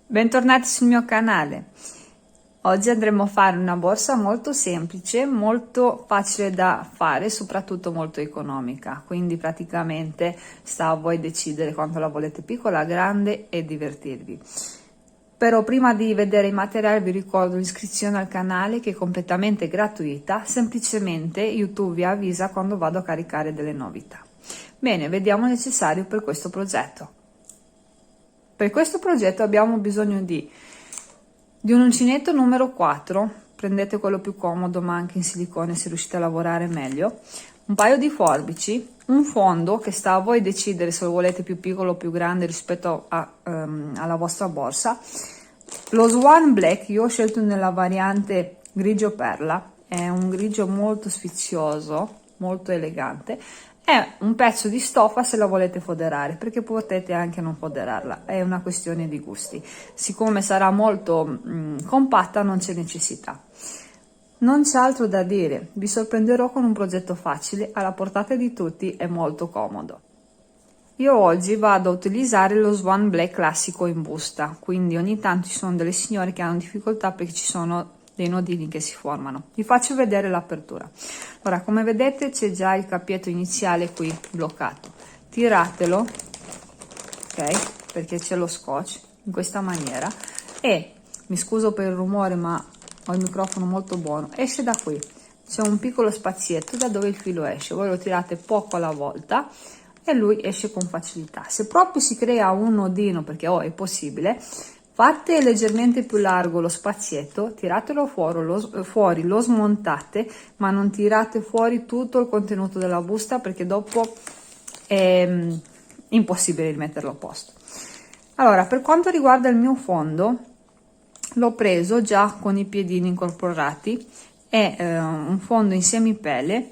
Bentornati sul mio canale. Oggi andremo a fare una borsa molto semplice, molto facile da fare, soprattutto molto economica, quindi praticamente sta a voi decidere quanto la volete piccola, grande e divertirvi. Però prima di vedere i materiali vi ricordo l'iscrizione al canale che è completamente gratuita, semplicemente YouTube vi avvisa quando vado a caricare delle novità. Bene, vediamo il necessario per questo progetto. Per questo progetto abbiamo bisogno di un uncinetto numero 4, prendete quello più comodo ma anche in silicone se riuscite a lavorare meglio, un paio di forbici, un fondo che sta a voi decidere se lo volete più piccolo o più grande rispetto alla vostra borsa, lo Swan Black, io ho scelto nella variante grigio perla, è un grigio molto sfizioso, molto elegante. È un pezzo di stoffa se la volete foderare, perché potete anche non foderarla, è una questione di gusti. Siccome sarà molto compatta non c'è necessità. Non c'è altro da dire, vi sorprenderò con un progetto facile, alla portata di tutti e molto comodo. Io oggi vado a utilizzare lo Swan Black classico in busta, quindi ogni tanto ci sono delle signore che hanno difficoltà perché ci sono dei nodini che si formano. Vi faccio vedere l'apertura. Ora, come vedete c'è già il cappietto iniziale qui bloccato. Tiratelo, ok? Perché c'è lo scotch in questa maniera e mi scuso per il rumore ma ho il microfono molto buono. Esce da qui, c'è un piccolo spazietto da dove il filo esce. Voi lo tirate poco alla volta e lui esce con facilità. Se proprio si crea un nodino, perché è possibile, fate leggermente più largo lo spazietto, tiratelo fuori, lo smontate, ma non tirate fuori tutto il contenuto della busta perché dopo è impossibile rimetterlo a posto. Allora, per quanto riguarda il mio fondo, l'ho preso già con i piedini incorporati, è un fondo in semipelle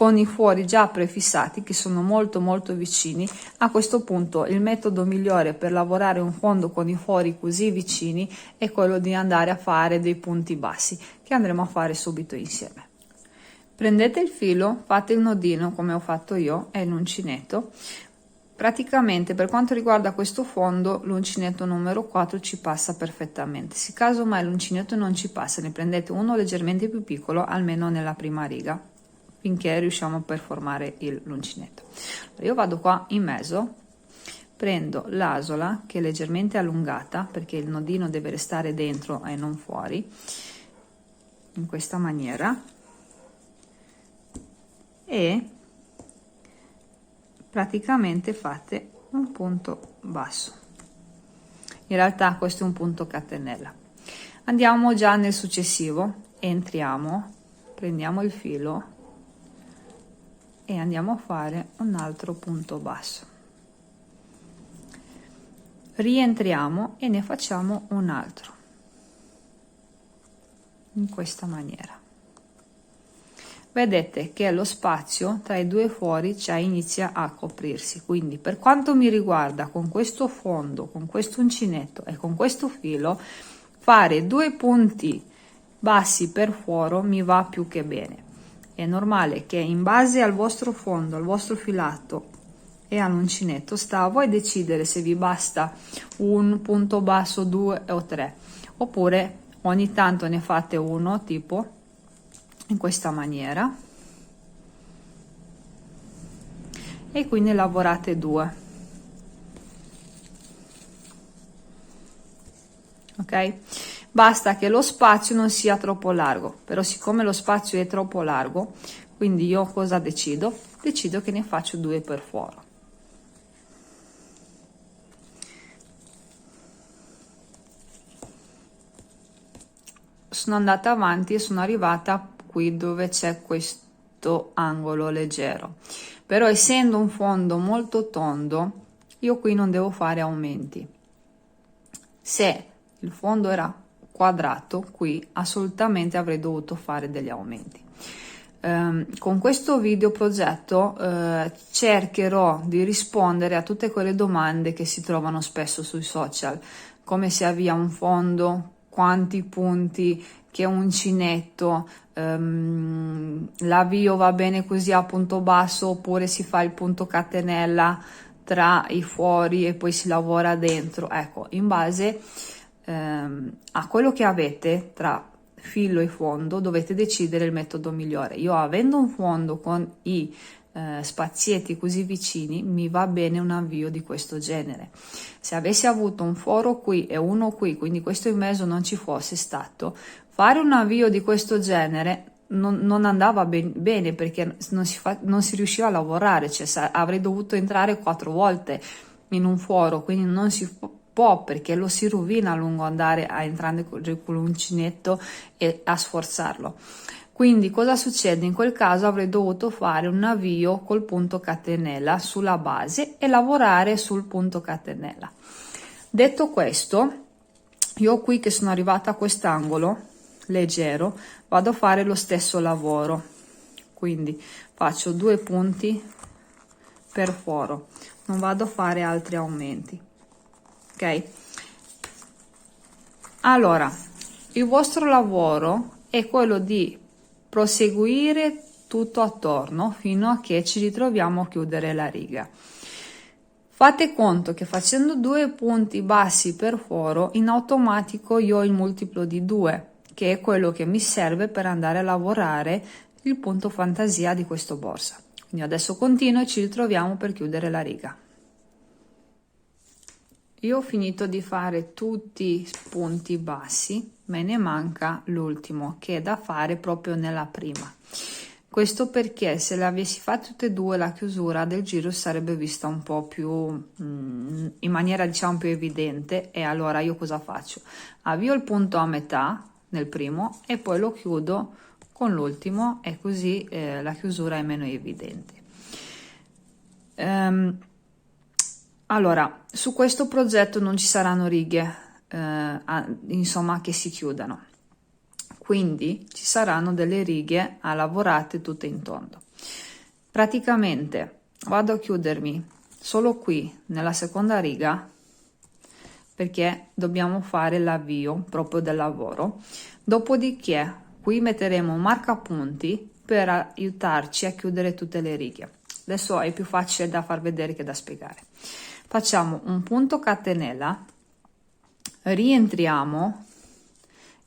con i fuori già prefissati che sono molto vicini. A questo punto il metodo migliore per lavorare un fondo con i fuori così vicini è quello di andare a fare dei punti bassi che andremo a fare subito insieme. Prendete il filo, fate il nodino come ho fatto io e l'uncinetto. Praticamente per quanto riguarda questo fondo l'uncinetto numero 4 ci passa perfettamente. Se casomai l'uncinetto non ci passa, ne prendete uno leggermente più piccolo, almeno nella prima riga, finché riusciamo per formare l'uncinetto. Io vado qua in mezzo, prendo l'asola che è leggermente allungata perché il nodino deve restare dentro e non fuori, in questa maniera, e praticamente fate un punto basso. In realtà questo è un punto catenella. Andiamo già nel successivo, entriamo, prendiamo il filo e andiamo a fare un altro punto basso. Rientriamo e ne facciamo un altro in questa maniera. Vedete che lo spazio tra i due fuori già inizia a coprirsi, quindi per quanto mi riguarda con questo fondo, con questo uncinetto e con questo filo, fare due punti bassi per fuori mi va più che bene. È normale che in base al vostro fondo, al vostro filato e all'uncinetto sta a voi decidere se vi basta un punto basso, 2 o 3, oppure ogni tanto ne fate uno tipo in questa maniera e quindi lavorate 2, ok? Basta che lo spazio non sia troppo largo, però siccome lo spazio è troppo largo, quindi io cosa decido? Decido che ne faccio 2 per fuori. Sono andata avanti e sono arrivata qui dove c'è questo angolo leggero, però essendo un fondo molto tondo io qui non devo fare aumenti. Se il fondo era quadrato qui assolutamente avrei dovuto fare degli aumenti. Con questo video progetto cercherò di rispondere a tutte quelle domande che si trovano spesso sui social, come si avvia un fondo, quanti punti, che uncinetto, l'avvio va bene così a punto basso oppure si fa il punto catenella tra i fuori e poi si lavora dentro. Ecco, in base a quello che avete tra filo e fondo dovete decidere il metodo migliore. Io, avendo un fondo con i spazietti così vicini, mi va bene un avvio di questo genere. Se avessi avuto un foro qui e uno qui, quindi questo in mezzo non ci fosse stato, fare un avvio di questo genere non andava bene, perché non si riusciva a lavorare, cioè avrei dovuto entrare 4 volte in un foro, quindi non si può, perché lo si rovina a lungo andare a entrare con l'uncinetto e a sforzarlo. Quindi cosa succede? In quel caso avrei dovuto fare un avvio col punto catenella sulla base e lavorare sul punto catenella. Detto questo, io qui che sono arrivata a quest'angolo leggero vado a fare lo stesso lavoro, quindi faccio 2 punti per foro, non vado a fare altri aumenti, ok? Allora, il vostro lavoro è quello di proseguire tutto attorno fino a che ci ritroviamo a chiudere la riga. Fate conto che facendo 2 punti bassi per foro, in automatico io ho il multiplo di 2, che è quello che mi serve per andare a lavorare il punto fantasia di questo borsa. Quindi adesso continuo e ci ritroviamo per chiudere la riga. Io ho finito di fare tutti i punti bassi, me ne manca l'ultimo che è da fare proprio nella prima. Questo perché se le avessi fatte tutte e due la chiusura del giro sarebbe vista un po' più in maniera diciamo più evidente, e allora io cosa faccio? Avvio il punto a metà nel primo e poi lo chiudo con l'ultimo, e così la chiusura è meno evidente. Allora, su questo progetto non ci saranno righe insomma che si chiudano, quindi ci saranno delle righe a lavorate tutte in tondo. Praticamente vado a chiudermi solo qui nella seconda riga, perché dobbiamo fare l'avvio proprio del lavoro. Dopodiché qui metteremo un marcapunti per aiutarci a chiudere tutte le righe. Adesso è più facile da far vedere che da spiegare. Facciamo un punto catenella, rientriamo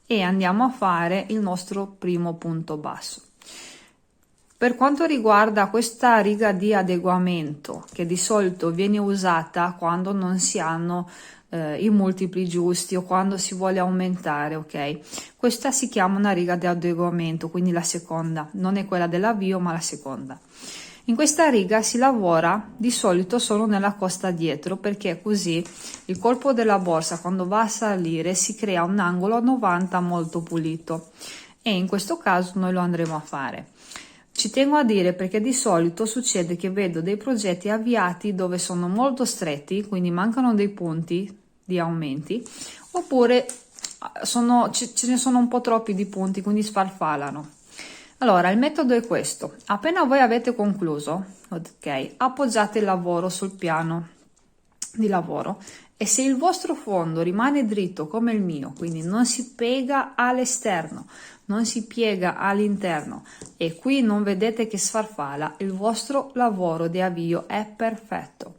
e andiamo a fare il nostro primo punto basso. Per quanto riguarda questa riga di adeguamento, che di solito viene usata quando non si hanno i multipli giusti o quando si vuole aumentare, ok? Questa si chiama una riga di adeguamento, quindi la seconda, non è quella dell'avvio ma la seconda. In questa riga si lavora di solito solo nella costa dietro, perché così il colpo della borsa quando va a salire si crea un angolo a 90 molto pulito, e in questo caso noi lo andremo a fare. Ci tengo a dire perché di solito succede che vedo dei progetti avviati dove sono molto stretti, quindi mancano dei punti di aumenti, oppure ce ne sono un po' troppi di punti, quindi sfarfalano. Allora, il metodo è questo: appena voi avete concluso, ok, appoggiate il lavoro sul piano di lavoro, e se il vostro fondo rimane dritto come il mio, quindi non si piega all'esterno, non si piega all'interno, e qui non vedete che sfarfala, il vostro lavoro di avvio è perfetto.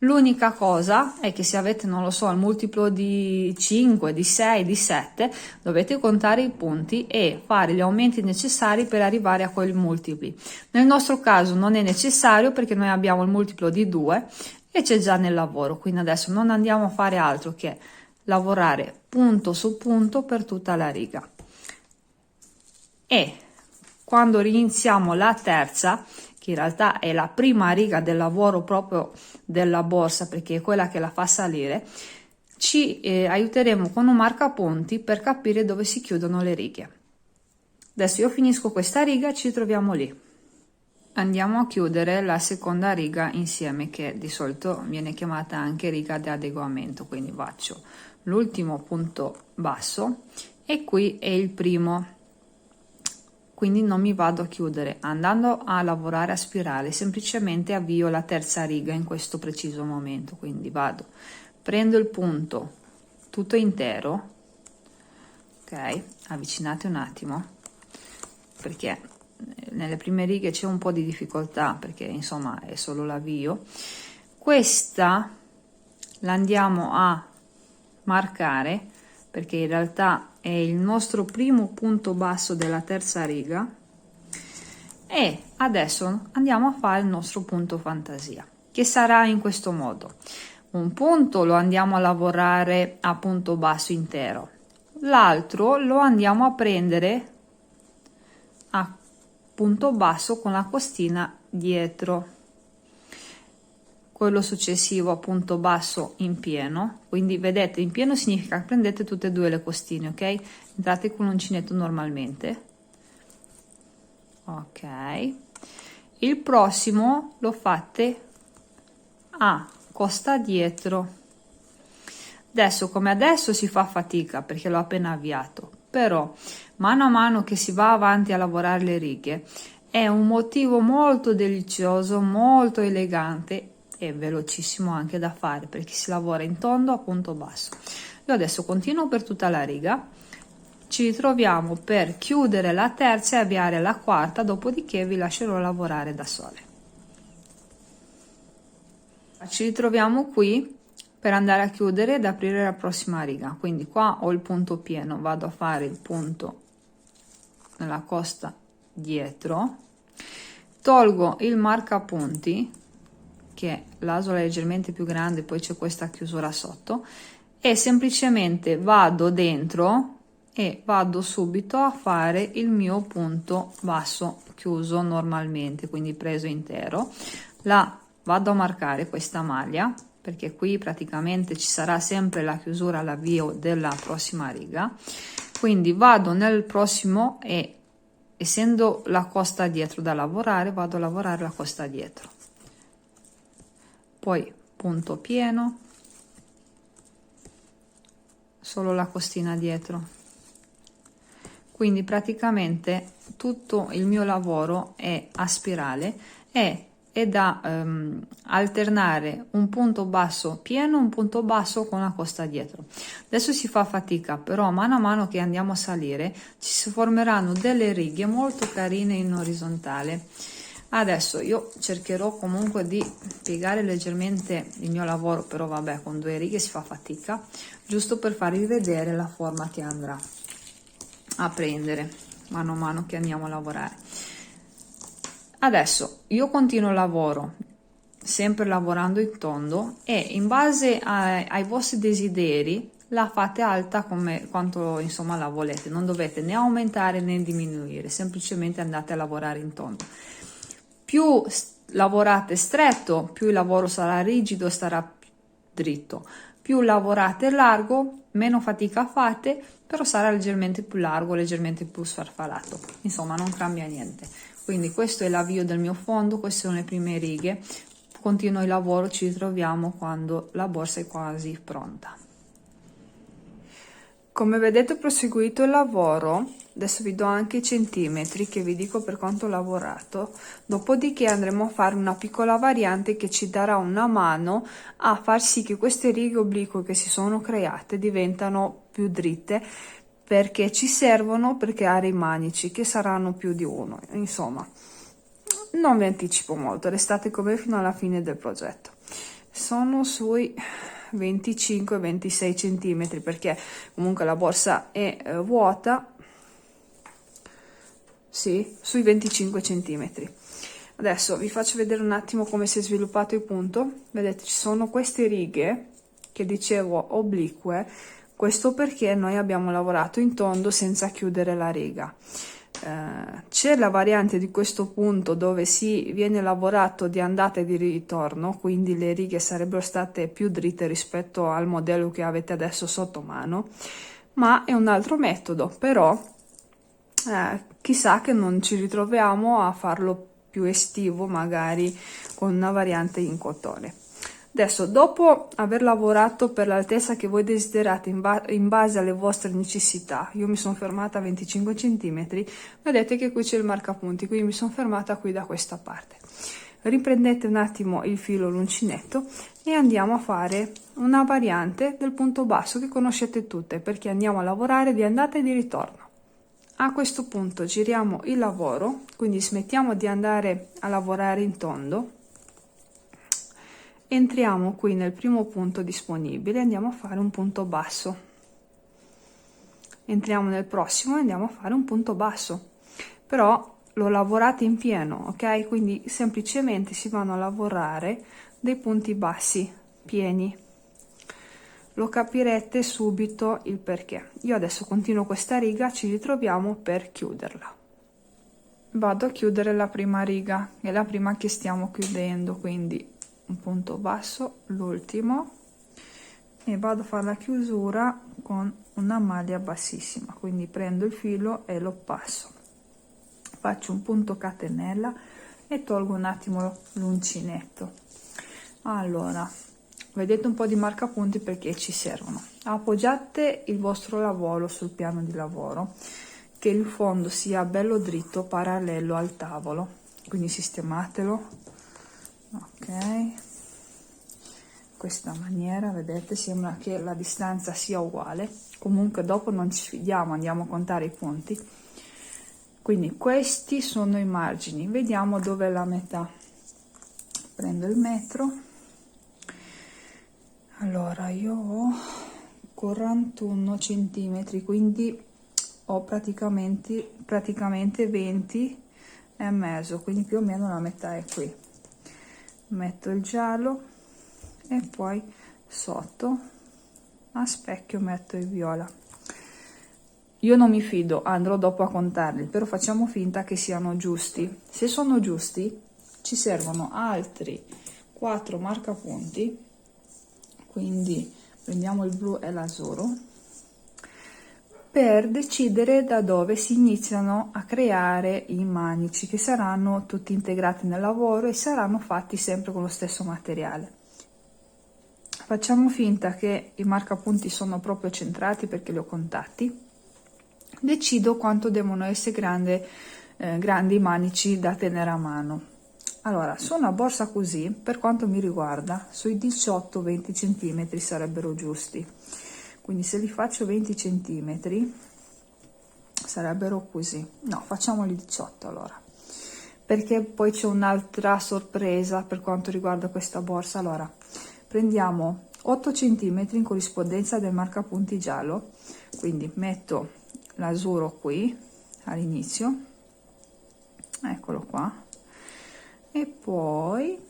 L'unica cosa è che se avete, non lo so, il multiplo di 5, di 6, di 7, dovete contare i punti e fare gli aumenti necessari per arrivare a quei multipli. Nel nostro caso non è necessario perché noi abbiamo il multiplo di 2 e c'è già nel lavoro, quindi adesso non andiamo a fare altro che lavorare punto su punto per tutta la riga. E quando riniziamo la terza, che in realtà è la prima riga del lavoro proprio della borsa, perché è quella che la fa salire, ci aiuteremo con un marcapunti per capire dove si chiudono le righe. Adesso io finisco questa riga e ci troviamo lì. Andiamo a chiudere la seconda riga insieme, che di solito viene chiamata anche riga di adeguamento, quindi faccio l'ultimo punto basso e qui è il primo, quindi non mi vado a chiudere. Andando a lavorare a spirale semplicemente avvio la terza riga in questo preciso momento, quindi vado, prendo il punto tutto intero, ok, avvicinate un attimo perché nelle prime righe c'è un po' di difficoltà perché insomma è solo l'avvio. Questa la andiamo a marcare perché in realtà è il nostro primo punto basso della terza riga, e adesso andiamo a fare il nostro punto fantasia, che sarà in questo modo. Un punto lo andiamo a lavorare a punto basso intero, l'altro lo andiamo a prendere a punto basso con la costina dietro, quello successivo a punto basso in pieno. Quindi vedete, in pieno significa che prendete tutte e due le costine, ok? Entrate con l'uncinetto normalmente, ok. Il prossimo lo fate a costa dietro. Adesso, come adesso, si fa fatica perché l'ho appena avviato, però mano a mano che si va avanti a lavorare le righe è un motivo molto delizioso, molto elegante e velocissimo anche da fare, perché si lavora in tondo a punto basso. Io adesso continuo per tutta la riga, ci ritroviamo per chiudere la terza e avviare la quarta, dopodiché vi lascerò lavorare da sole. Ci ritroviamo qui per andare a chiudere ed aprire la prossima riga. Quindi qua ho il punto pieno, vado a fare il punto nella costa dietro, tolgo il marcapunti, che l'asola è leggermente più grande, poi c'è questa chiusura sotto, e semplicemente vado dentro e vado subito a fare il mio punto basso chiuso normalmente, quindi preso intero. La vado a marcare questa maglia, perché qui praticamente ci sarà sempre la chiusura all'avvio della prossima riga, quindi vado nel prossimo e essendo la costa dietro da lavorare, vado a lavorare la costa dietro, poi punto pieno, solo la costina dietro. Quindi praticamente tutto il mio lavoro è a spirale e è da alternare un punto basso pieno, un punto basso con la costa dietro. Adesso si fa fatica, però mano a mano che andiamo a salire ci si formeranno delle righe molto carine in orizzontale. Adesso io cercherò comunque di piegare leggermente il mio lavoro, però vabbè, con due righe si fa fatica, giusto per farvi vedere la forma che andrà a prendere mano a mano che andiamo a lavorare. Adesso io continuo il lavoro sempre lavorando in tondo e in base ai vostri desideri la fate alta come quanto insomma la volete, non dovete né aumentare né diminuire, semplicemente andate a lavorare in tondo. Più lavorate stretto, più il lavoro sarà rigido, starà dritto. Più lavorate largo, meno fatica fate, però sarà leggermente più largo, leggermente più sfarfalato. Insomma, non cambia niente. Quindi questo è l'avvio del mio fondo, queste sono le prime righe. Continuo il lavoro, ci ritroviamo quando la borsa è quasi pronta. Come vedete ho proseguito il lavoro, adesso vi do anche i centimetri che vi dico per quanto ho lavorato, dopodiché andremo a fare una piccola variante che ci darà una mano a far sì che queste righe oblique che si sono create diventano più dritte, perché ci servono per creare i manici che saranno più di uno. Insomma, non vi anticipo molto, restate con me fino alla fine del progetto. Sono sui 25-26 centimetri perché comunque la borsa è vuota, sì, sui 25 centimetri. Adesso vi faccio vedere un attimo come si è sviluppato il punto. Vedete, ci sono queste righe che dicevo oblique, questo perché noi abbiamo lavorato in tondo senza chiudere la riga. C'è la variante di questo punto dove si viene lavorato di andata e di ritorno, quindi le righe sarebbero state più dritte rispetto al modello che avete adesso sotto mano, ma è un altro metodo, però chissà che non ci ritroviamo a farlo più estivo, magari con una variante in cotone. Adesso, dopo aver lavorato per l'altezza che voi desiderate in base alle vostre necessità, io mi sono fermata a 25 cm, vedete che qui c'è il marcapunti, quindi mi sono fermata qui da questa parte. Riprendete un attimo il filo, l'uncinetto, e andiamo a fare una variante del punto basso che conoscete tutte, perché andiamo a lavorare di andata e di ritorno. A questo punto giriamo il lavoro, quindi smettiamo di andare a lavorare in tondo, entriamo qui nel primo punto disponibile e andiamo a fare un punto basso. entriamo nel prossimo e andiamo a fare un punto basso, però lo lavorate in pieno, ok? Quindi semplicemente si vanno a lavorare dei punti bassi pieni, lo capirete subito il perché. Io adesso continuo questa riga, ci ritroviamo per chiuderla. Vado a chiudere la prima riga, è la prima che stiamo chiudendo, quindi un punto basso, l'ultimo, e vado a fare la chiusura con una maglia bassissima, quindi prendo il filo e lo passo, faccio un punto catenella e tolgo un attimo l'uncinetto. Allora, vedete un po' di marcapunti perché ci servono. Appoggiate il vostro lavoro sul piano di lavoro, che il fondo sia bello dritto parallelo al tavolo, quindi sistematelo, ok, questa maniera, vedete, sembra che la distanza sia uguale. Comunque dopo non ci fidiamo, andiamo a contare i punti. Quindi questi sono i margini, vediamo dove è la metà. Prendo il metro, allora io ho 41 centimetri, quindi ho praticamente 20 e mezzo, quindi più o meno la metà è qui. Metto il giallo e poi sotto a specchio metto il viola. Io non mi fido, andrò dopo a contarli, però facciamo finta che siano giusti. Se sono giusti ci servono altri 4 marcapunti, quindi prendiamo il blu e l'azzurro, per decidere da dove si iniziano a creare i manici, che saranno tutti integrati nel lavoro e saranno fatti sempre con lo stesso materiale. Facciamo finta che i marcapunti sono proprio centrati perché li ho contati. Decido quanto devono essere grandi i manici da tenere a mano. Allora, su una borsa così, per quanto mi riguarda, sui 18-20 cm sarebbero giusti. Quindi se li faccio 20 cm sarebbero così. No, facciamoli 18 allora, perché poi c'è un'altra sorpresa per quanto riguarda questa borsa. Allora, prendiamo 8 cm in corrispondenza del marcapunti giallo, quindi metto l'azzurro qui all'inizio, eccolo qua, e poi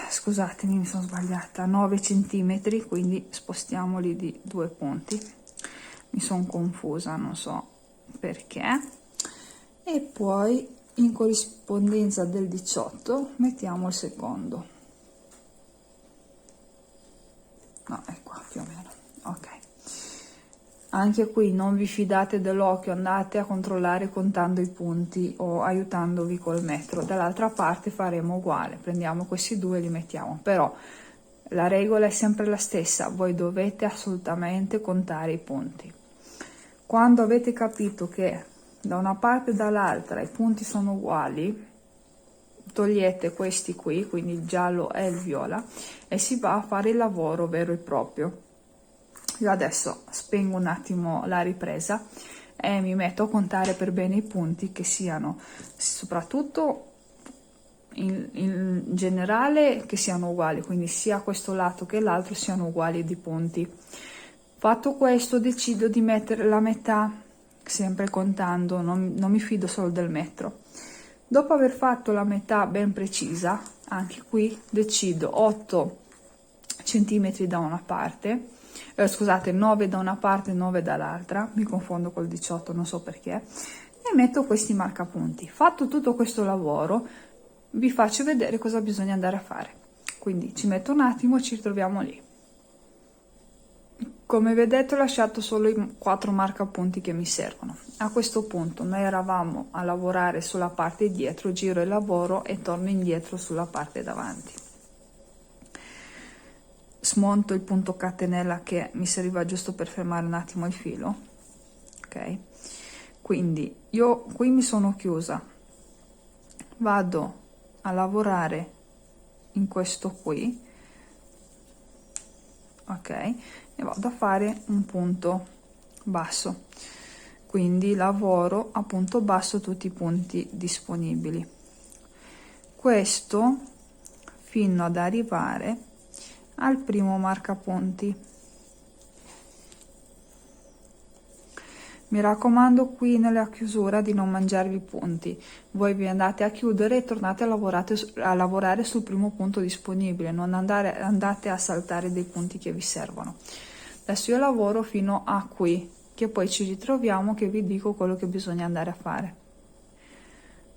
scusatemi, mi sono sbagliata, 9 centimetri, quindi spostiamoli di 2 punti, mi sono confusa, non so perché. E poi in corrispondenza del 18 mettiamo il secondo, no, è qua più o meno, ok. Anche qui non vi fidate dell'occhio, andate a controllare contando i punti o aiutandovi col metro. Dall'altra parte faremo uguale, prendiamo questi due e li mettiamo, però la regola è sempre la stessa, voi dovete assolutamente contare i punti. Quando avete capito che da una parte e dall'altra i punti sono uguali, togliete questi qui, quindi il giallo e il viola, e si va a fare il lavoro vero e proprio. Io adesso spengo un attimo la ripresa e mi metto a contare per bene i punti, che siano soprattutto in generale che siano uguali, quindi sia questo lato che l'altro siano uguali di punti. Fatto questo decido di mettere la metà, sempre contando, non mi fido solo del metro. Dopo aver fatto la metà ben precisa, anche qui decido 8 centimetri da una parte, scusate, 9 da una parte e 9 dall'altra, mi confondo col 18, non so perché, e metto questi marcapunti. Fatto tutto questo lavoro, vi faccio vedere cosa bisogna andare a fare. Quindi ci metto un attimo e ci ritroviamo lì. Come vedete ho lasciato solo i 4 marcapunti che mi servono. A questo punto noi eravamo a lavorare sulla parte dietro, giro il lavoro e torno indietro sulla parte davanti. Smonto il punto catenella che mi serviva giusto per fermare un attimo il filo, ok? Quindi io qui mi sono chiusa, vado a lavorare in questo qui, ok, e vado a fare un punto basso, quindi lavoro a punto basso tutti i punti disponibili, questo fino ad arrivare al primo marcapunti. Mi raccomando qui nella chiusura di non mangiarvi i punti. Voi vi andate a chiudere e tornate a lavorare sul primo punto disponibile, non andate a saltare dei punti che vi servono. Adesso io lavoro fino a qui, che poi ci ritroviamo che vi dico quello che bisogna andare a fare.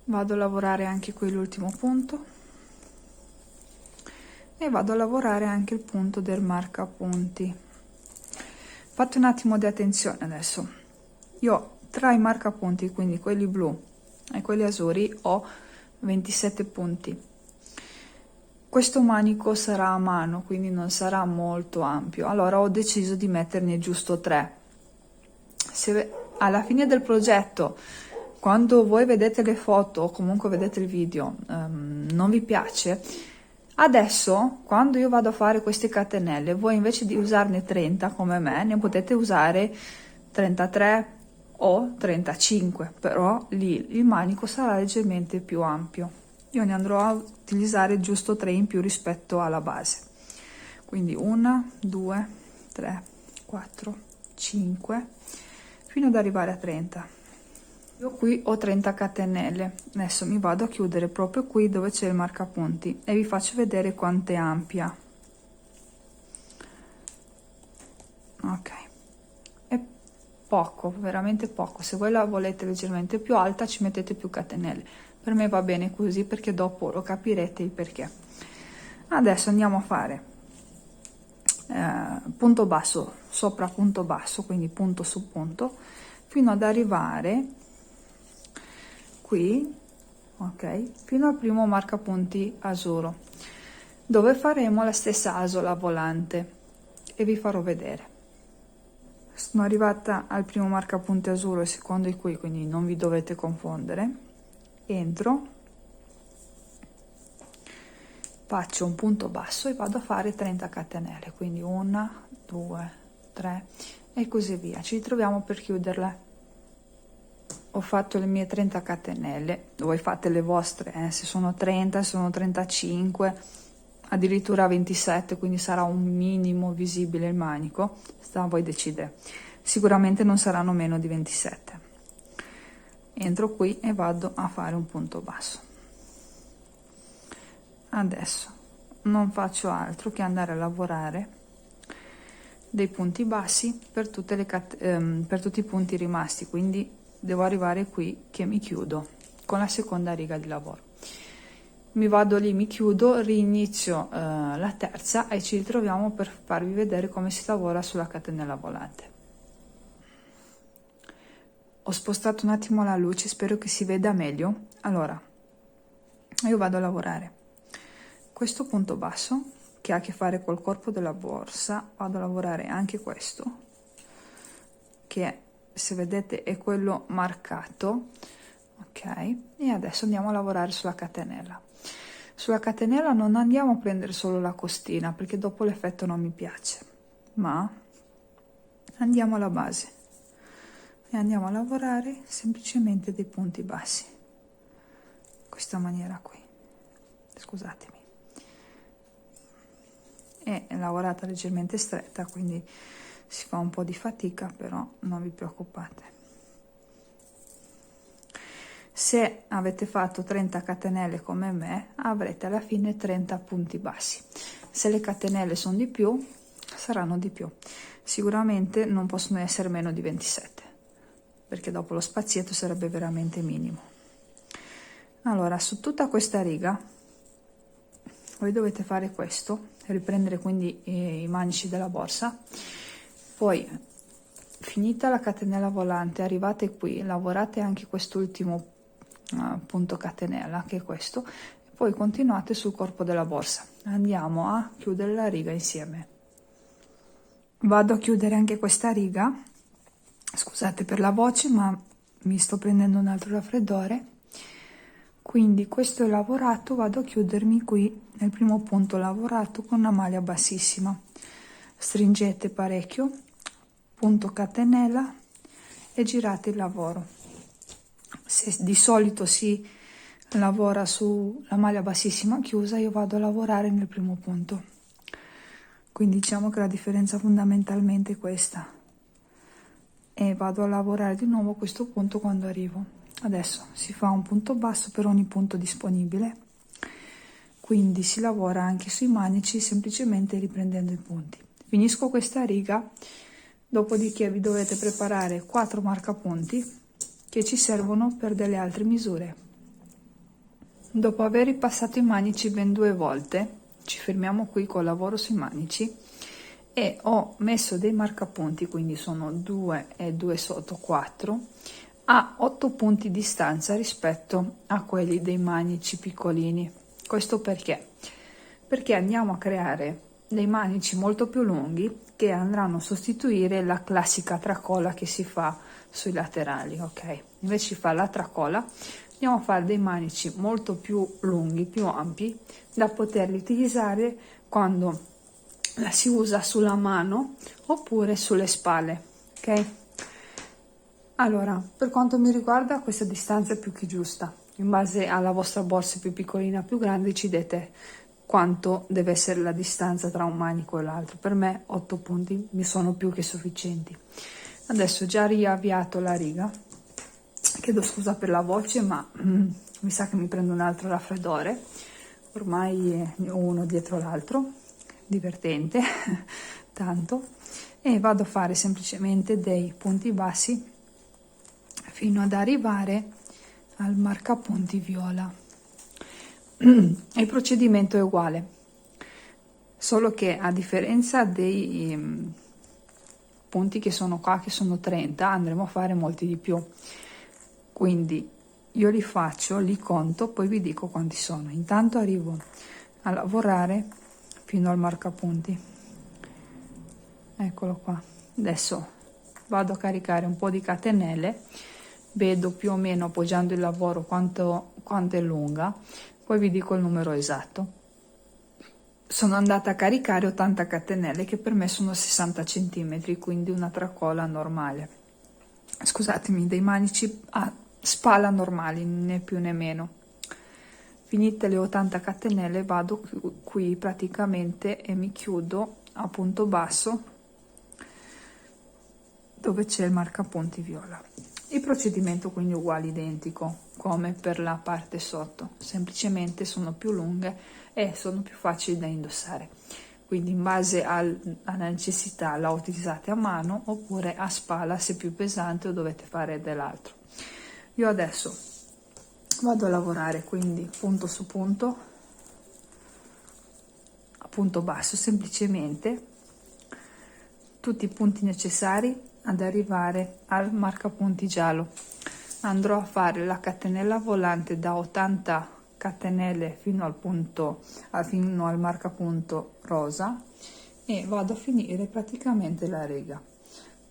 Vado a lavorare anche qui l'ultimo punto e vado a lavorare anche il punto del marcapunti. Fate un attimo di attenzione adesso. Io tra i marcapunti, quindi quelli blu e quelli azzurri, ho 27 punti. Questo manico sarà a mano, quindi non sarà molto ampio, allora ho deciso di metterne giusto 3. Se alla fine del progetto, quando voi vedete le foto o comunque vedete il video, non vi piace, adesso quando io vado a fare queste catenelle, voi invece di usarne 30 come me, ne potete usare 33 o 35, però lì il manico sarà leggermente più ampio. Io ne andrò a utilizzare giusto 3 in più rispetto alla base, quindi 1 2 3 4 5 fino ad arrivare a 30. Io qui ho 30 catenelle, adesso mi vado a chiudere proprio qui dove c'è il marcapunti e vi faccio vedere quanto è ampia. Ok, è poco, veramente poco. Se voi la volete leggermente più alta ci mettete più catenelle, per me va bene così perché dopo lo capirete il perché. Adesso andiamo a fare punto basso sopra punto basso, quindi punto su punto, fino ad arrivare qui, ok, fino al primo marcapunti azzurro, dove faremo la stessa asola volante e vi farò vedere. Sono arrivata al primo marcapunti azzurro, il secondo è qui, quindi non vi dovete confondere. Entro, faccio un punto basso e vado a fare 30 catenelle, quindi 1 2 3 e così via. Ci ritroviamo per chiuderla. Ho fatto le mie 30 catenelle, voi fate le vostre, se sono 30, se sono 35, addirittura 27, quindi sarà un minimo visibile il manico, sta a voi decidere. Sicuramente non saranno meno di 27. Entro qui e vado a fare un punto basso. Adesso non faccio altro che andare a lavorare dei punti bassi per tutti i punti rimasti, quindi devo arrivare qui che mi chiudo con la seconda riga di lavoro. Mi vado lì, mi chiudo, rinizio la terza e ci ritroviamo per farvi vedere come si lavora sulla catenella volante. Ho spostato un attimo la luce, spero che si veda meglio. Allora, io vado a lavorare questo punto basso che ha a che fare col corpo della borsa, vado a lavorare anche questo che, se vedete, è quello marcato, ok, e adesso andiamo a lavorare sulla catenella. Sulla catenella non andiamo a prendere solo la costina perché dopo l'effetto non mi piace, ma andiamo alla base e andiamo a lavorare semplicemente dei punti bassi, questa maniera qui, scusatemi, è lavorata leggermente stretta, quindi si fa un po' di fatica, però non vi preoccupate. Se avete fatto 30 catenelle come me, avrete alla fine 30 punti bassi. Se le catenelle sono di più, saranno di più. Sicuramente non possono essere meno di 27, perché dopo lo spazietto sarebbe veramente minimo. Allora, su tutta questa riga, voi dovete fare questo, riprendere quindi i manici della borsa, poi finita la catenella volante arrivate qui, lavorate anche quest'ultimo punto catenella, che è questo, e poi continuate sul corpo della borsa. Andiamo a chiudere la riga insieme. Vado a chiudere anche questa riga, scusate per la voce ma mi sto prendendo un altro raffreddore. Quindi questo è lavorato, vado a chiudermi qui nel primo punto lavorato con una maglia bassissima, stringete parecchio, punto catenella e girate il lavoro. Se di solito si lavora sulla maglia bassissima chiusa, io vado a lavorare nel primo punto, quindi diciamo che la differenza fondamentalmente è questa. e vado a lavorare di nuovo a questo punto quando arrivo. Adesso si fa un punto basso per ogni punto disponibile, quindi si lavora anche sui manici semplicemente riprendendo i punti. Finisco questa riga, dopodiché vi dovete preparare 4 marcapunti che ci servono per delle altre misure. Dopo aver ripassato i manici ben 2 volte, ci fermiamo qui col lavoro sui manici e ho messo dei marcapunti, quindi sono 2 e 2 sotto 4, a 8 punti di distanza rispetto a quelli dei manici piccolini. Questo perché? Perché andiamo a creare dei manici molto più lunghi che andranno a sostituire la classica tracolla che si fa sui laterali, ok? Invece di fare la tracolla andiamo a fare dei manici molto più lunghi, più ampi, da poterli utilizzare quando la si usa sulla mano oppure sulle spalle, ok? Allora, per quanto mi riguarda questa distanza è più che giusta. In base alla vostra borsa più piccolina o più grande decidete quanto deve essere la distanza tra un manico e l'altro. Per me 8 punti mi sono più che sufficienti. Adesso ho già riavviato la riga, chiedo scusa per la voce ma mi sa che mi prendo un altro raffreddore, ormai ne ho uno dietro l'altro, divertente tanto, e vado a fare semplicemente dei punti bassi fino ad arrivare al marcapunti viola. Il procedimento è uguale, solo che a differenza dei punti che sono qua, che sono 30, andremo a fare molti di più, quindi io li faccio, li conto, poi vi dico quanti sono. Intanto arrivo a lavorare fino al marcapunti, eccolo qua. Adesso vado a caricare un po' di catenelle, vedo più o meno appoggiando il lavoro quanto è lunga, poi vi dico il numero esatto. Sono andata a caricare 80 catenelle che per me sono 60 centimetri, quindi una tracolla normale, scusatemi, dei manici a spalla normali, né più né meno. Finite le 80 catenelle vado qui praticamente e mi chiudo a punto basso dove c'è il marcapunti viola. Il procedimento quindi è uguale, identico come per la parte sotto, semplicemente sono più lunghe e sono più facili da indossare, quindi in base alla necessità la utilizzate a mano oppure a spalla se più pesante o dovete fare dell'altro. Io adesso vado a lavorare quindi punto su punto, a punto basso, semplicemente tutti i punti necessari ad arrivare al marcapunti giallo. Andrò a fare la catenella volante da 80 catenelle fino al marcapunto rosa e vado a finire praticamente la riga.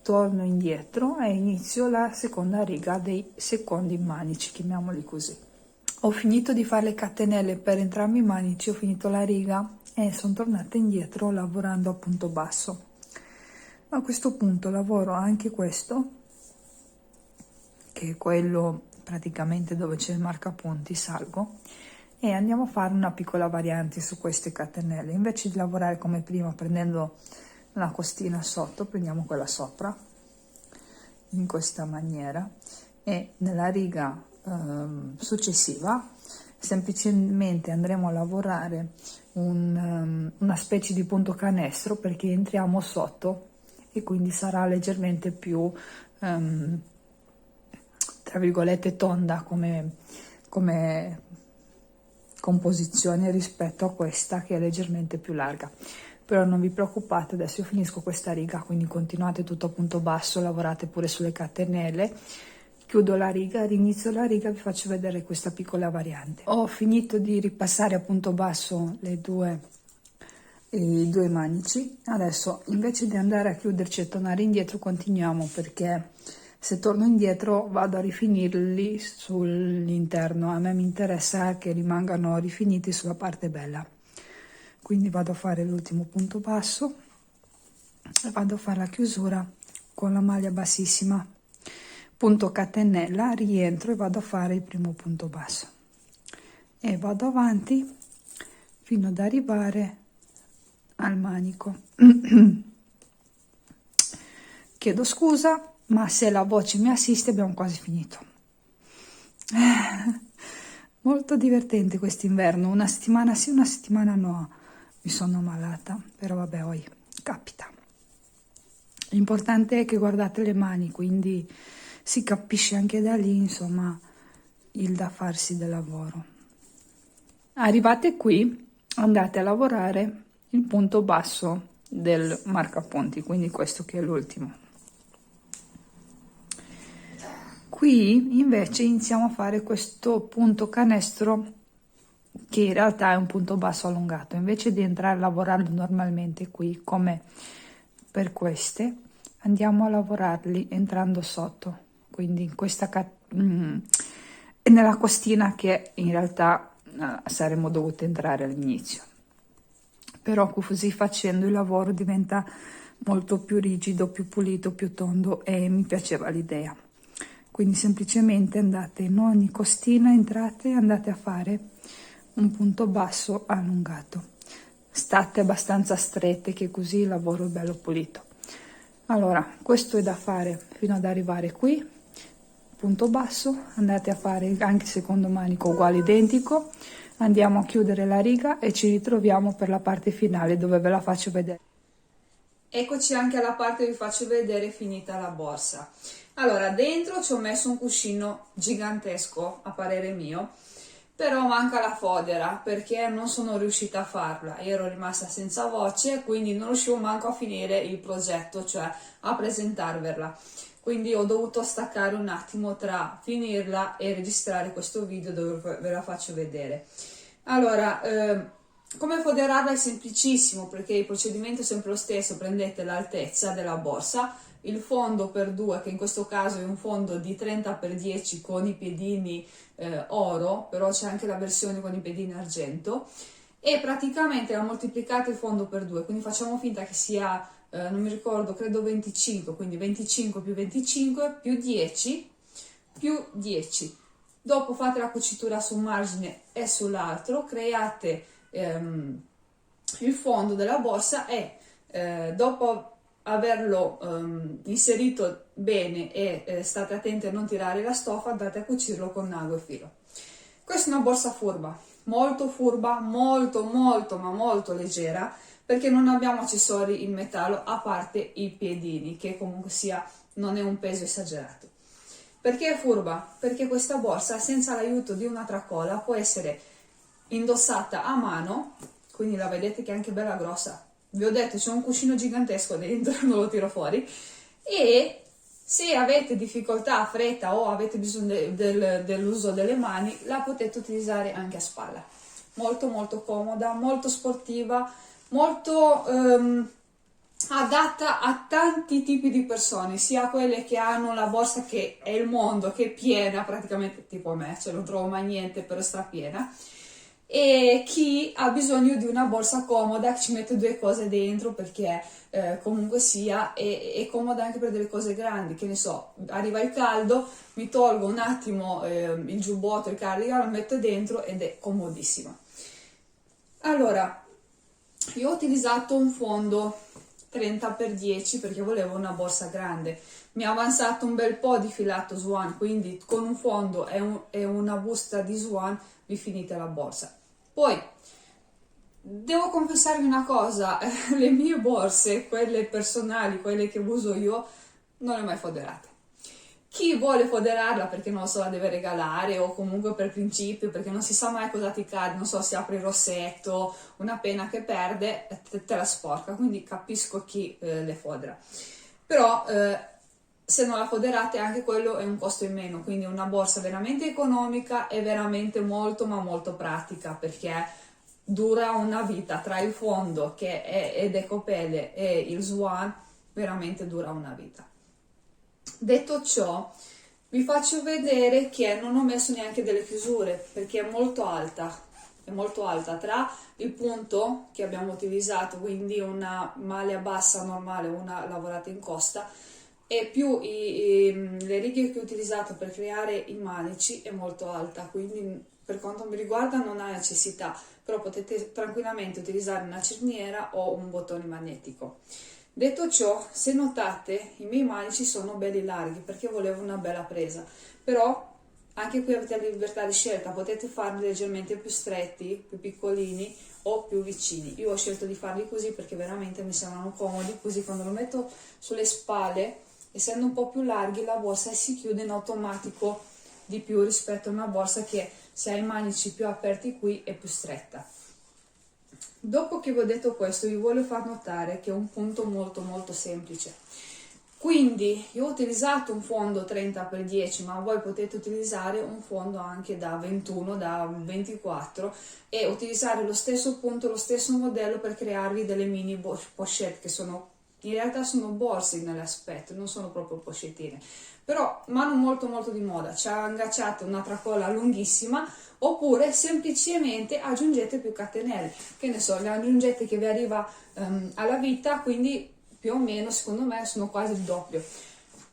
Torno indietro e inizio la seconda riga dei secondi manici, chiamiamoli così. Ho finito di fare le catenelle per entrambi i manici, ho finito la riga e sono tornata indietro lavorando a punto basso. A questo punto lavoro anche questo, che è quello praticamente dove c'è il marcapunti, salgo e andiamo a fare una piccola variante su queste catenelle. Invece di lavorare come prima prendendo la costina sotto, prendiamo quella sopra in questa maniera e nella riga successiva semplicemente andremo a lavorare una specie di punto canestro, perché entriamo sotto e quindi sarà leggermente più tra virgolette tonda come composizione rispetto a questa che è leggermente più larga. Però non vi preoccupate, adesso io finisco questa riga, quindi continuate tutto a punto basso, lavorate pure sulle catenelle, chiudo la riga, rinizio la riga, vi faccio vedere questa piccola variante. Ho finito di ripassare a punto basso i due manici. Adesso invece di andare a chiuderci e tornare indietro continuiamo, perché se torno indietro vado a rifinirli sull'interno, a me mi interessa che rimangano rifiniti sulla parte bella. Quindi vado a fare l'ultimo punto basso e vado a fare la chiusura con la maglia bassissima, punto catenella, rientro e vado a fare il primo punto basso e vado avanti fino ad arrivare al manico. Chiedo scusa ma se la voce mi assiste abbiamo quasi finito. Molto divertente quest'inverno, una settimana sì, una settimana no, mi sono ammalata, però vabbè, poi capita. L'importante è che guardate le mani, quindi si capisce anche da lì, insomma, il da farsi del lavoro. Arrivate qui, andate a lavorare il punto basso del marcapunti, quindi questo che è l'ultimo. Qui invece iniziamo a fare questo punto canestro che in realtà è un punto basso allungato. Invece di entrare a lavorarlo normalmente qui, come per queste, andiamo a lavorarli entrando sotto, quindi in questa nella costina che in realtà saremmo dovuti entrare all'inizio. Però così facendo il lavoro diventa molto più rigido, più pulito, più tondo e mi piaceva l'idea. Quindi semplicemente andate in ogni costina, entrate e andate a fare un punto basso allungato. State abbastanza strette che così il lavoro è bello pulito. Allora, questo è da fare fino ad arrivare qui, punto basso, andate a fare anche il secondo manico uguale identico, andiamo a chiudere la riga e ci ritroviamo per la parte finale dove ve la faccio vedere. Eccoci anche alla parte che vi faccio vedere finita la borsa. Allora, dentro ci ho messo un cuscino gigantesco, a parere mio, però manca la fodera perché non sono riuscita a farla, ero rimasta senza voce, quindi non riuscivo manco a finire il progetto, cioè a presentarvela. Quindi ho dovuto staccare un attimo tra finirla e registrare questo video dove ve la faccio vedere. Allora, come foderarla è semplicissimo perché il procedimento è sempre lo stesso, prendete l'altezza della borsa, il fondo per 2, che in questo caso è un fondo di 30x10 con i piedini oro, però c'è anche la versione con i piedini argento, e praticamente la moltiplicate il fondo per 2, quindi facciamo finta che sia, non mi ricordo, credo 25, quindi 25 più 25 più 10 più 10. Dopo fate la cucitura su un margine e sull'altro, create il fondo della borsa e dopo averlo inserito bene e state attenti a non tirare la stoffa, andate a cucirlo con ago e filo. Questa è una borsa furba, molto ma molto leggera, perché non abbiamo accessori in metallo a parte i piedini, che comunque sia non è un peso esagerato. Perché è furba? Perché questa borsa senza l'aiuto di una tracolla può essere indossata a mano, quindi la vedete che è anche bella grossa. Vi ho detto c'è un cuscino gigantesco dentro, non lo tiro fuori, e se avete difficoltà, fretta o avete bisogno dell'uso delle mani, la potete utilizzare anche a spalla. Molto comoda, molto sportiva, molto adatta a tanti tipi di persone, sia quelle che hanno la borsa che è il mondo, che è piena praticamente, tipo me, cioè non trovo mai niente, però sta piena, e chi ha bisogno di una borsa comoda che ci mette due cose dentro perché comunque sia è comoda anche per delle cose grandi, che ne so, arriva il caldo, mi tolgo un attimo il giubbotto, il cardigan, lo metto dentro ed è comodissima. Allora, io ho utilizzato un fondo 30x10 perché volevo una borsa grande. Mi ha avanzato un bel po' di filato Swan, quindi con un fondo e una busta di Swan vi finite la borsa. Poi devo confessarvi una cosa, le mie borse, quelle personali, quelle che uso io, non le ho mai foderate. Chi vuole foderarla perché non lo so, la deve regalare o comunque per principio, perché non si sa mai cosa ti cade, non so, si apre il rossetto, una penna che perde, te la sporca, quindi capisco chi le fodera. Però se non la foderate anche quello è un costo in meno, quindi è una borsa veramente economica e veramente molto ma molto pratica perché dura una vita tra il fondo che è decopele e il Swan, veramente dura una vita. Detto ciò, vi faccio vedere che non ho messo neanche delle chiusure perché è molto alta tra il punto che abbiamo utilizzato, quindi una maglia bassa normale, una lavorata in costa, e più le righe che ho utilizzato per creare i manici è molto alta, quindi per quanto mi riguarda non ha necessità, però potete tranquillamente utilizzare una cerniera o un bottone magnetico. Detto ciò, se notate, i miei manici sono belli larghi perché volevo una bella presa, però anche qui avete la libertà di scelta, potete farli leggermente più stretti, più piccolini o più vicini. Io ho scelto di farli così perché veramente mi sembrano comodi, così quando lo metto sulle spalle, essendo un po' più larghi, la borsa si chiude in automatico di più rispetto a una borsa che se ha i manici più aperti qui è più stretta. Dopo che vi ho detto questo, vi voglio far notare che è un punto molto semplice. Quindi io ho utilizzato un fondo 30x10, ma voi potete utilizzare un fondo anche da 21, da 24 e utilizzare lo stesso punto, lo stesso modello per crearvi delle mini pochette che sono in realtà sono borse nell'aspetto, non sono proprio pochettine, però vanno molto di moda. Ci agganciate una tracolla lunghissima oppure semplicemente aggiungete più catenelle, che ne so, le aggiungete che vi arriva alla vita, quindi più o meno secondo me sono quasi il doppio.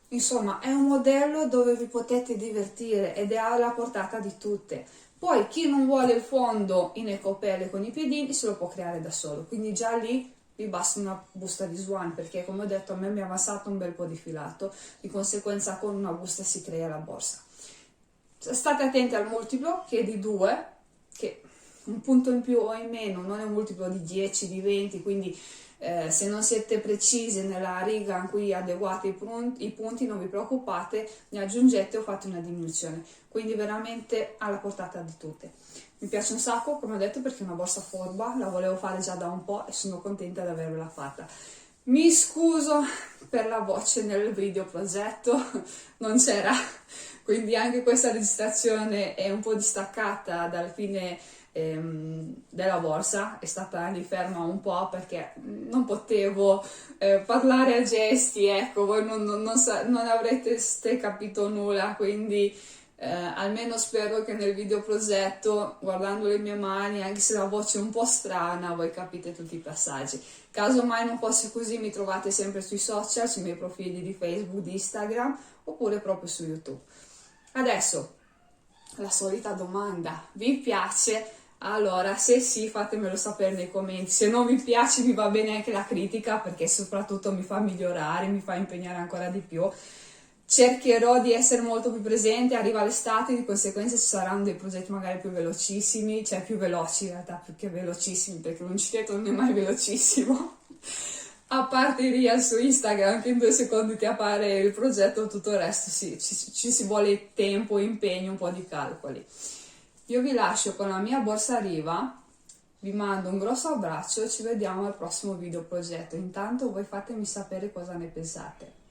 Insomma, è un modello dove vi potete divertire ed è alla portata di tutte. Poi chi non vuole il fondo in ecopelle con i piedini se lo può creare da solo, quindi già lì vi basta una busta di Swan, perché come ho detto a me mi è avanzato un bel po' di filato, di conseguenza con una busta si crea la borsa. State attenti al multiplo che è di 2, che un punto in più o in meno non è un multiplo di 10, di 20, quindi se non siete precisi nella riga in cui adeguate i punti non vi preoccupate, ne aggiungete o fate una diminuzione, quindi veramente alla portata di tutte. Mi piace un sacco, come ho detto, perché è una borsa forba, la volevo fare già da un po' e sono contenta di averla fatta. Mi scuso per la voce nel video progetto, non c'era, quindi anche questa registrazione è un po' distaccata dal fine della borsa, è stata lì ferma un po' perché non potevo parlare a gesti, ecco, voi non avrete capito nulla, quindi almeno spero che nel video progetto, guardando le mie mani, anche se la voce è un po' strana, voi capite tutti i passaggi. Caso mai non fosse così, mi trovate sempre sui social, sui miei profili di Facebook, di Instagram, oppure proprio su YouTube. Adesso, la solita domanda, vi piace? Allora, se sì, fatemelo sapere nei commenti. Se non vi piace, mi va bene anche la critica, perché soprattutto mi fa migliorare, mi fa impegnare ancora di più. Cercherò di essere molto più presente, arriva l'estate, di conseguenza ci saranno dei progetti magari più velocissimi, cioè più veloci in realtà, più che velocissimi, perché l'uncinetto non è mai velocissimo. A parte i reel su Instagram, che in 2 secondi ti appare il progetto, tutto il resto sì, ci si vuole tempo, impegno, un po' di calcoli. Io vi lascio con la mia borsa Riva, vi mando un grosso abbraccio e ci vediamo al prossimo video progetto. Intanto voi fatemi sapere cosa ne pensate.